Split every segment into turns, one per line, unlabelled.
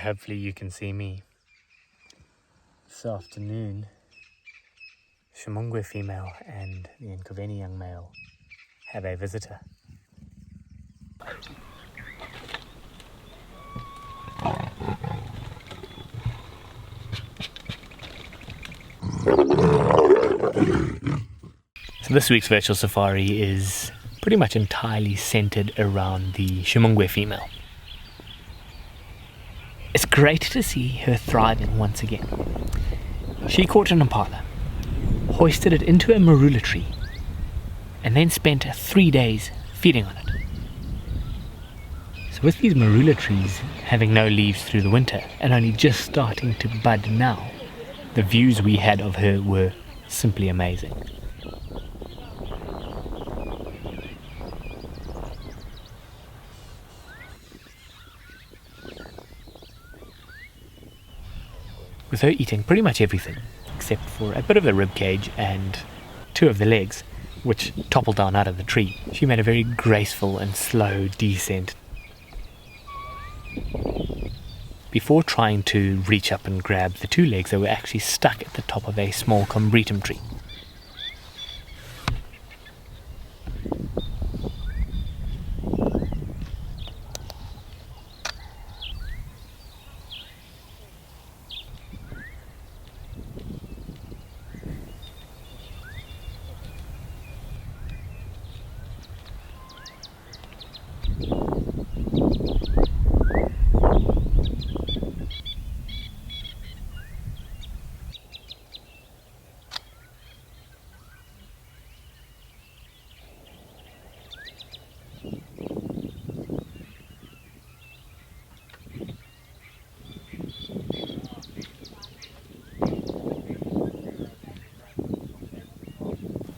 hopefully you can see me. This afternoon, Shimonga Female and the Nkoveni Young Male have a visitor. So this week's virtual safari is pretty much entirely centered around the Ximungwe female. It's great to see her thriving once again. She caught an impala, hoisted it into a marula tree, and then spent 3 days feeding on it. So with these marula trees having no leaves through the winter and only just starting to bud now, the views we had of her were simply amazing. With her eating pretty much everything, except for a bit of the rib cage and 2 of the legs, which toppled down out of the tree, she made a very graceful and slow descent. Before trying to reach up and grab the 2 legs that were actually stuck at the top of a small combretum tree.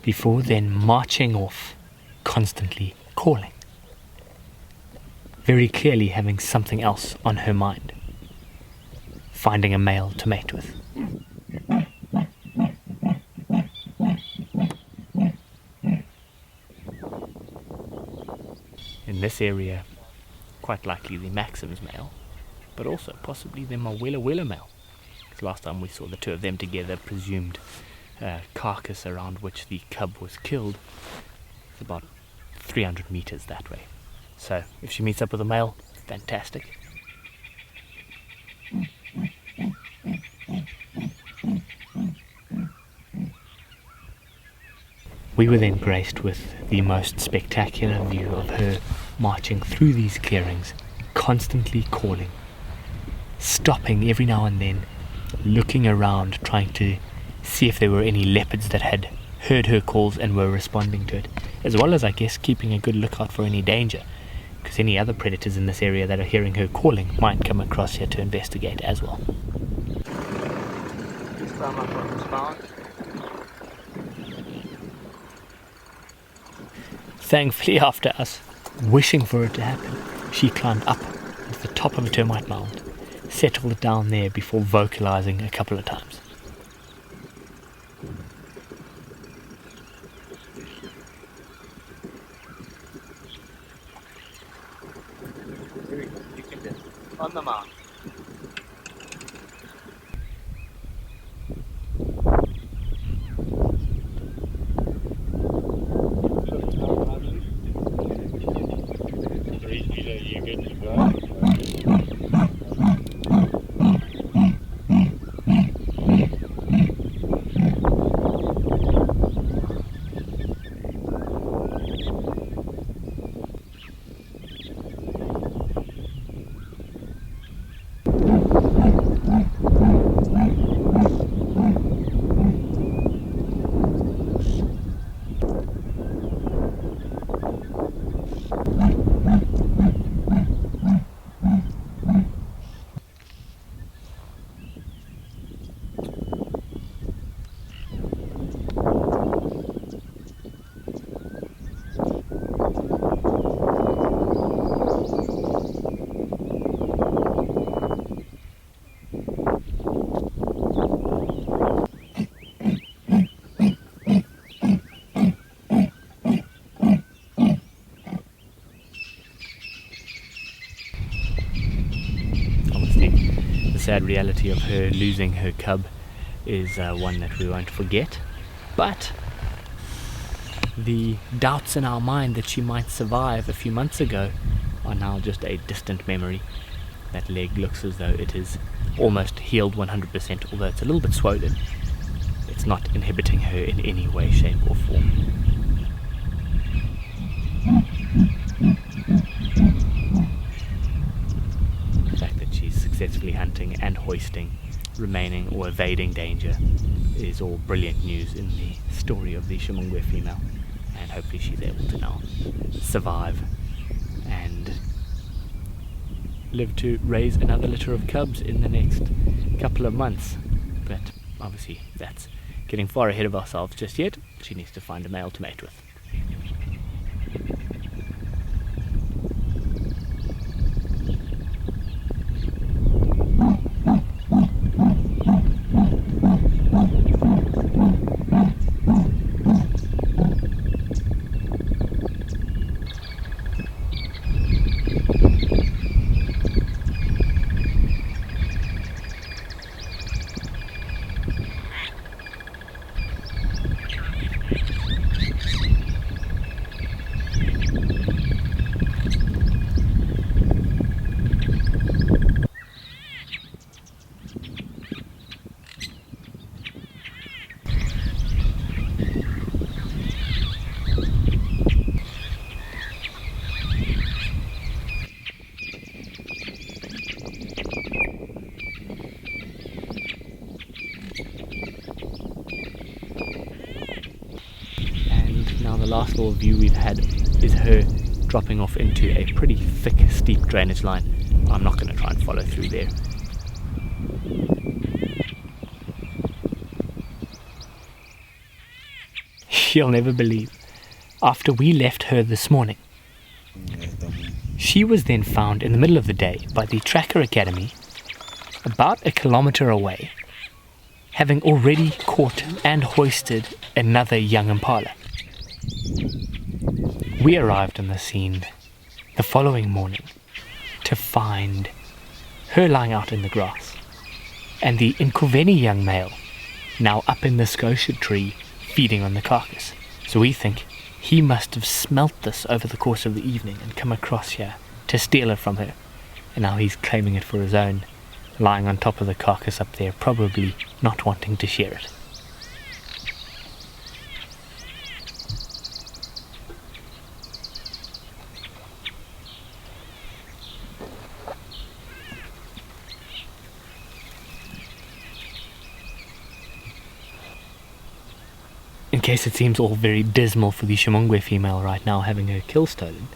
Before then marching off, constantly calling, very clearly having something else on her mind, finding a male to mate with. In this area, quite likely the Maxim's male, but also possibly the Mawela male, because last time we saw the 2 of them together, presumed carcass around which the cub was killed. It's about 300 meters that way. So if she meets up with a male, fantastic. We were then graced with the most spectacular view of her marching through these clearings, constantly calling, stopping every now and then, looking around, trying to see if there were any leopards that had heard her calls and were responding to it, as well as, I guess, keeping a good lookout for any danger, because any other predators in this area that are hearing her calling might come across here to investigate as well. Thankfully, after us wishing for it to happen, she climbed up to the top of a termite mound, settled down there before vocalizing a couple of times. On the mound. sad reality of her losing her cub is one that we won't forget. But the doubts in our mind that she might survive a few months ago are now just a distant memory. That leg looks as though it is almost healed 100%, although it's a little bit swollen. It's not inhibiting her in any way, shape or form. The fact that she's successfully hunting and hoisting, remaining or evading danger, is all brilliant news in the story of the Shimonga female, and hopefully she's able to now survive and live to raise another litter of cubs in the next couple of months. But obviously that's getting far ahead of ourselves just yet. She needs to find a male to mate with. The last little view we've had is her dropping off into a pretty thick, steep drainage line. I'm not going to try and follow through there. You'll never believe, after we left her this morning, she was then found in the middle of the day by the Tracker Academy, about a kilometre away, having already caught and hoisted another young impala. We arrived on the scene the following morning to find her lying out in the grass and the Nkoveni Young Male now up in the scotia tree feeding on the carcass. So we think he must have smelt this over the course of the evening and come across here to steal it from her, and now he's claiming it for his own, lying on top of the carcass up there, probably not wanting to share it. In case it seems all very dismal for the Ximungwe female right now having her kill stolen,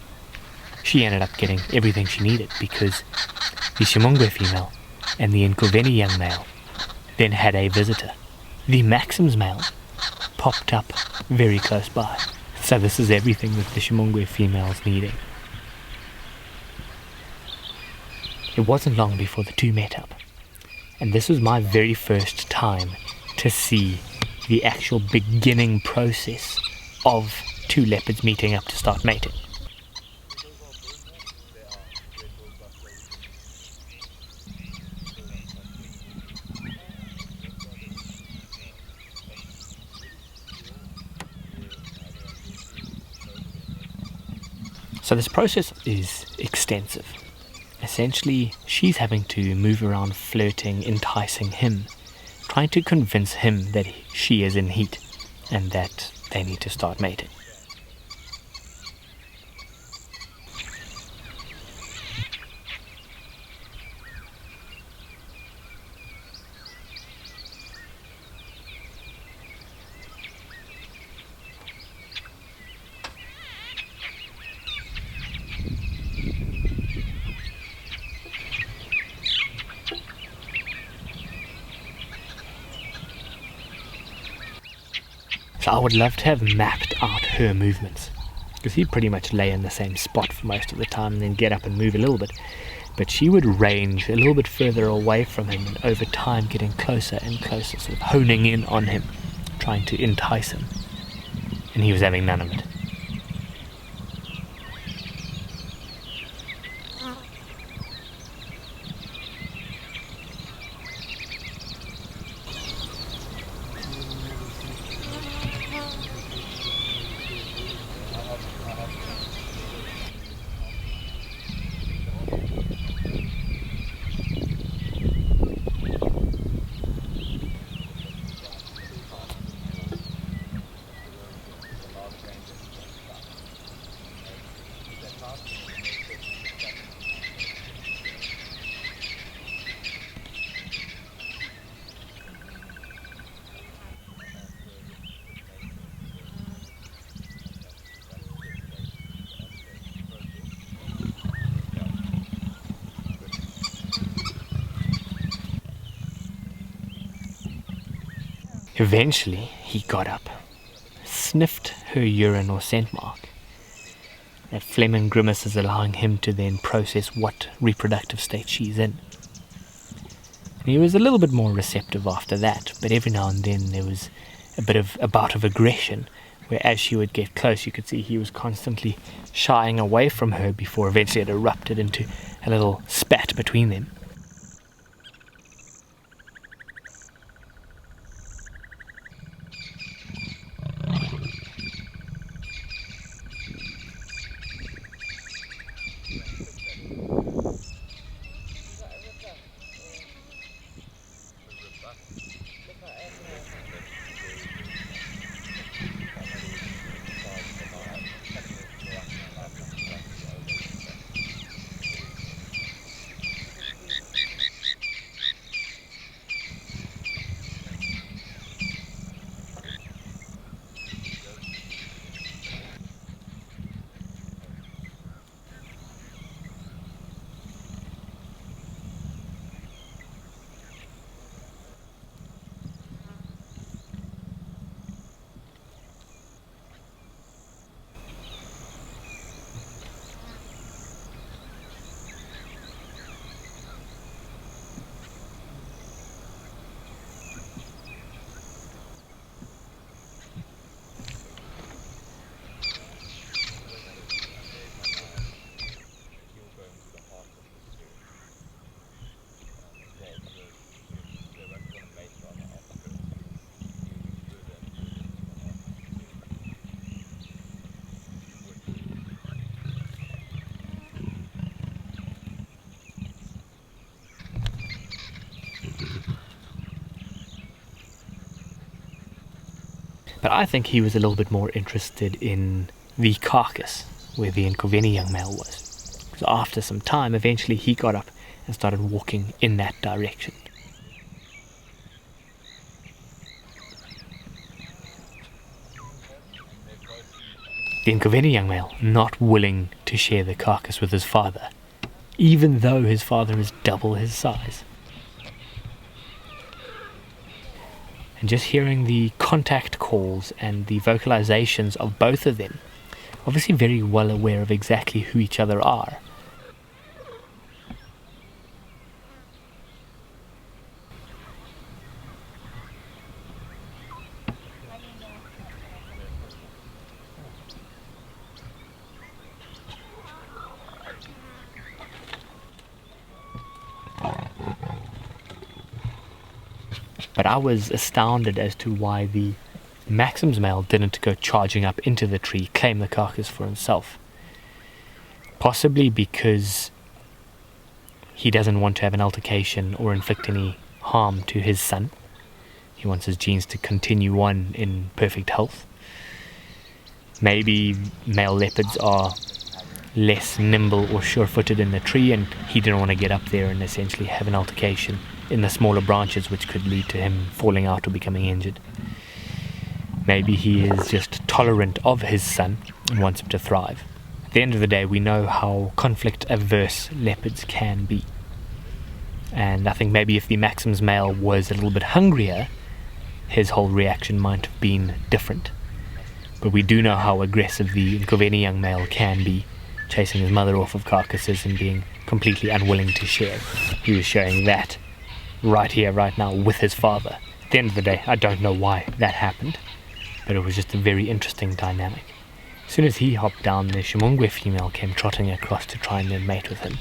she ended up getting everything she needed, because the Ximungwe female and the Nkoveni Young Male then had a visitor. The Maxim's male popped up very close by. So this is everything that the Ximungwe female's needing. It wasn't long before the two met up, and this was my very first time to see the actual beginning process of two leopards meeting up to start mating. So this process is extensive. Essentially, she's having to move around flirting, enticing him, trying to convince him that she is in heat and that they need to start mating. So I would love to have mapped out her movements, because he'd pretty much lay in the same spot for most of the time and then get up and move a little bit. But she would range a little bit further away from him, and over time getting closer and closer, sort of honing in on him, trying to entice him. And he was having none of it. Eventually, he got up, sniffed her urine or scent mark. That phlegm and grimaces allowing him to then process what reproductive state she's in. And he was a little bit more receptive after that, but every now and then there was a bout of aggression, where as she would get close, you could see he was constantly shying away from her before eventually it erupted into a little spat between them. But I think he was a little bit more interested in the carcass, where the Nkoveni Young Male was. Because after some time, eventually he got up and started walking in that direction. The Nkoveni Young Male not willing to share the carcass with his father, even though his father is double his size. And just hearing the contact calls and the vocalizations of both of them, obviously very well aware of exactly who each other are. But I was astounded as to why the Maxim's male didn't go charging up into the tree, claim the carcass for himself. Possibly because he doesn't want to have an altercation or inflict any harm to his son. He wants his genes to continue on in perfect health. Maybe male leopards are less nimble or sure-footed in the tree, and he didn't want to get up there and essentially have an altercation in the smaller branches, which could lead to him falling out or becoming injured. Maybe he is just tolerant of his son and wants him to thrive. At the end of the day, we know how conflict-averse leopards can be. And I think maybe if the Maxim's male was a little bit hungrier, his whole reaction might have been different. But we do know how aggressive the Nkoveni Young Male can be, chasing his mother off of carcasses and being completely unwilling to share. He was showing that right here, right now, with his father. At the end of the day, I don't know why that happened, but it was just a very interesting dynamic. As soon as he hopped down, the Shimonga female came trotting across to try and then mate with him.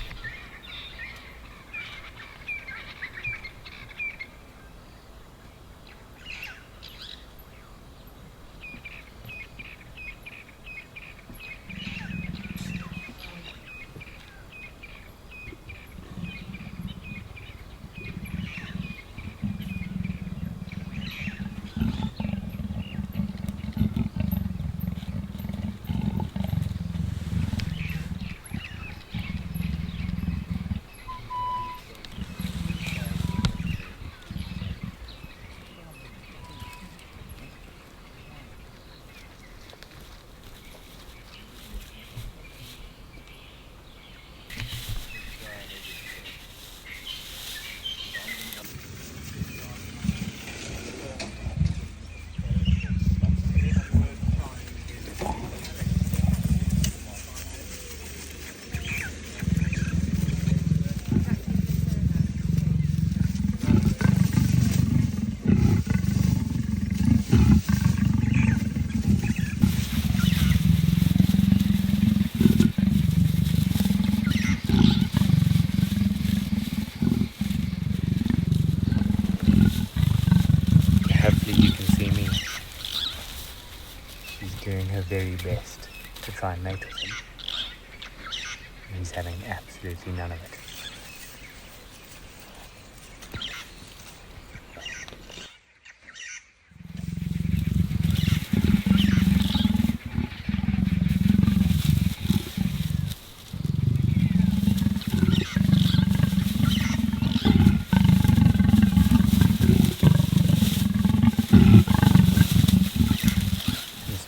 hopefully you can see me. She's doing her very best to try and mate with him. And he's having absolutely none of it.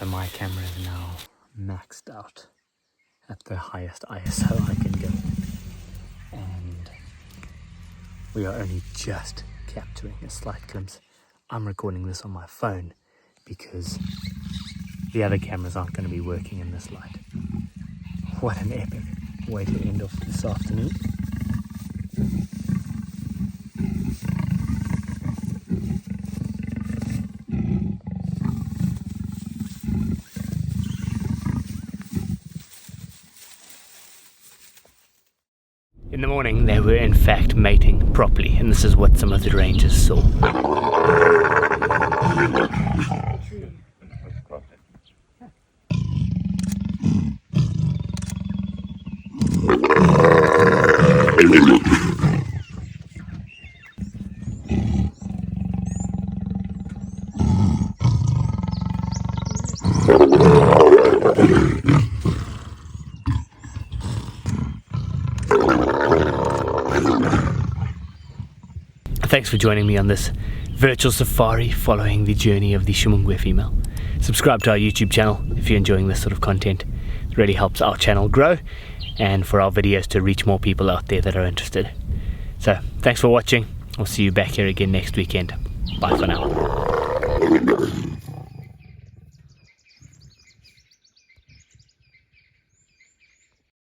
My camera is now maxed out at the highest ISO I can go, and we are only just capturing a slight glimpse. I'm recording this on my phone because the other cameras aren't going to be working in this light. What an epic way to end off this afternoon. In the morning, they were in fact mating properly, and this is what some of the rangers saw. Thanks for joining me on this virtual safari following the journey of the Shimonga female. Subscribe to our YouTube channel if you're enjoying this sort of content. It really helps our channel grow and for our videos to reach more people out there that are interested. So thanks for watching. I'll see you back here again next weekend. Bye for now.